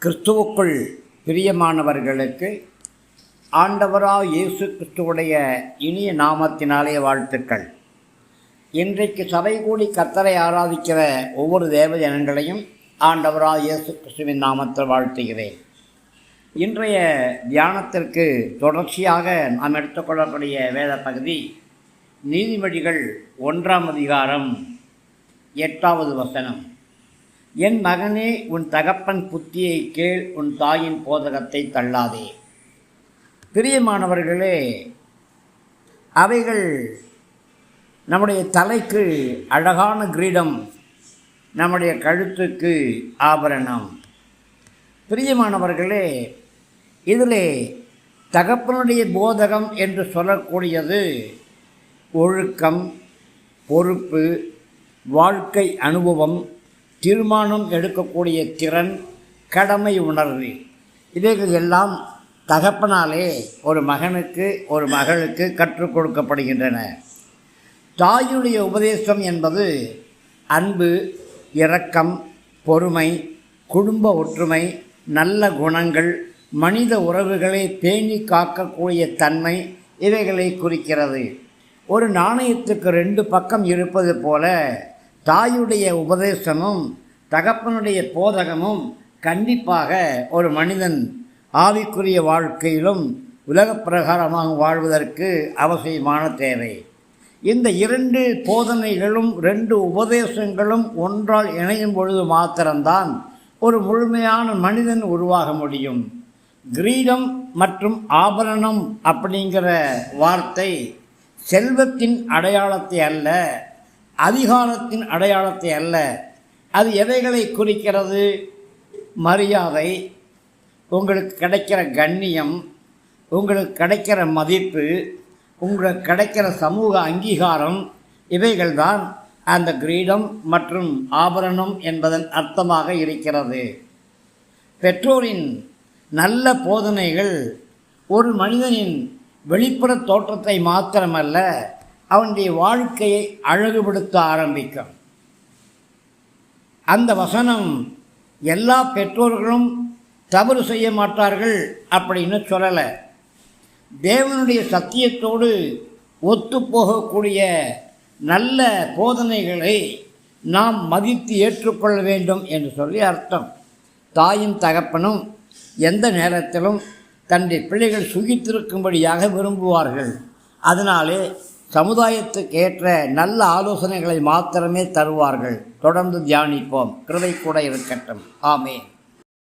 கிறிஸ்துவுக்குள் பிரியமானவர்களுக்கு ஆண்டவராக இயேசு கிறிஸ்துவுடைய இனிய நாமத்தினாலே வாழ்த்துக்கள். இன்றைக்கு சபை கூடி கர்த்தரை ஆராதிக்கிற ஒவ்வொரு தேவ ஜனங்களையும் ஆண்டவராக இயேசு கிறிஸ்துவின் நாமத்தில் வாழ்த்துகிறேன். இன்றைய தியானத்திற்கு தொடர்ச்சியாக நாம் எடுத்துக்கொள்ளக்கூடிய வேத பகுதி நீதிமொழிகள் 1ஆம் அதிகாரம் 8வது வசனம். என் மகனே, உன் தகப்பன் புத்தியை கேள், உன் தாயின் போதகத்தை தள்ளாதே. பிரியமானவர்களே, அவைகள் நம்முடைய தலைக்கு அழகான கிரீடம், நம்முடைய கழுத்துக்கு ஆபரணம். பிரியமானவர்களே, இதிலே தகப்பனுடைய போதகம் என்று சொல்லக்கூடியது ஒழுக்கம், பொறுப்பு, வாழ்க்கை அனுபவம், தீர்மானம் எடுக்கக்கூடிய திறன், கடமை உணர்வு, இவைகள் எல்லாம் தகப்பனாலே ஒரு மகனுக்கு ஒரு மகளுக்கு கற்றுக் கொடுக்கப்படுகின்றன. தாயுடைய உபதேசம் என்பது அன்பு, இரக்கம், பொறுமை, குடும்ப ஒற்றுமை, நல்ல குணங்கள், மனித உறவுகளை பேணி காக்கக்கூடிய தன்மை, இவைகளை குறிக்கிறது. ஒரு நாணயத்துக்கு 2 பக்கம் இருப்பது போல தாயுடைய உபதேசமும் தகப்பனுடைய போதகமும் கண்டிப்பாக ஒரு மனிதன் ஆவிக்குரிய வாழ்க்கையிலும் உலக பிரகாரமாக வாழ்வதற்கு அவசியமான தேவை. இந்த 2 போதனைகளும் 2 உபதேசங்களும் ஒன்றால் இணையும் பொழுது மாத்திரம்தான் ஒரு முழுமையான மனிதன் உருவாக முடியும். கிரீடம் மற்றும் ஆபரணம் அப்படிங்கிற வார்த்தை செல்வத்தின் அடையாளத்தை அல்ல, அதிகாரத்தின் அடையாளத்தை அல்ல. அது எவைகளை குறிக்கிறது? மரியாதை, உங்களுக்கு கிடைக்கிற கண்ணியம், உங்களுக்கு கிடைக்கிற மதிப்பு, உங்களுக்கு கிடைக்கிற சமூக அங்கீகாரம், இவைகள்தான் அந்த கிரீடம் மற்றும் ஆபரணம் என்பதன் அர்த்தமாக இருக்கிறது. பெற்றோரின் நல்ல போதனைகள் ஒரு மனிதனின் வெளிப்புற தோற்றத்தை மாத்திரமல்ல, அவனுடைய வாழ்க்கையை அழகுபடுத்த ஆரம்பிக்கும். அந்த வசனம் எல்லா பெற்றோர்களும் தவறு செய்ய மாட்டார்கள் அப்படின்னு சொல்லலை. தேவனுடைய சத்தியத்தோடு ஒத்துப்போகக்கூடிய நல்ல போதனைகளை நாம் மதித்து ஏற்றுக்கொள்ள வேண்டும் என்று சொல்லி அர்த்தம். தாயும் தகப்பனும் எந்த நேரத்திலும் தன்னுடைய பிள்ளைகள் சுகித்திருக்கும்படியாக விரும்புவார்கள். அதனாலே சமுதாயத்துக்கு ஏற்ற நல்ல ஆலோசனைகளை மாத்திரமே தருவார்கள். தொடர்ந்து தியானிப்போம். கிருபை கூட இருக்கட்டும். ஆமென்.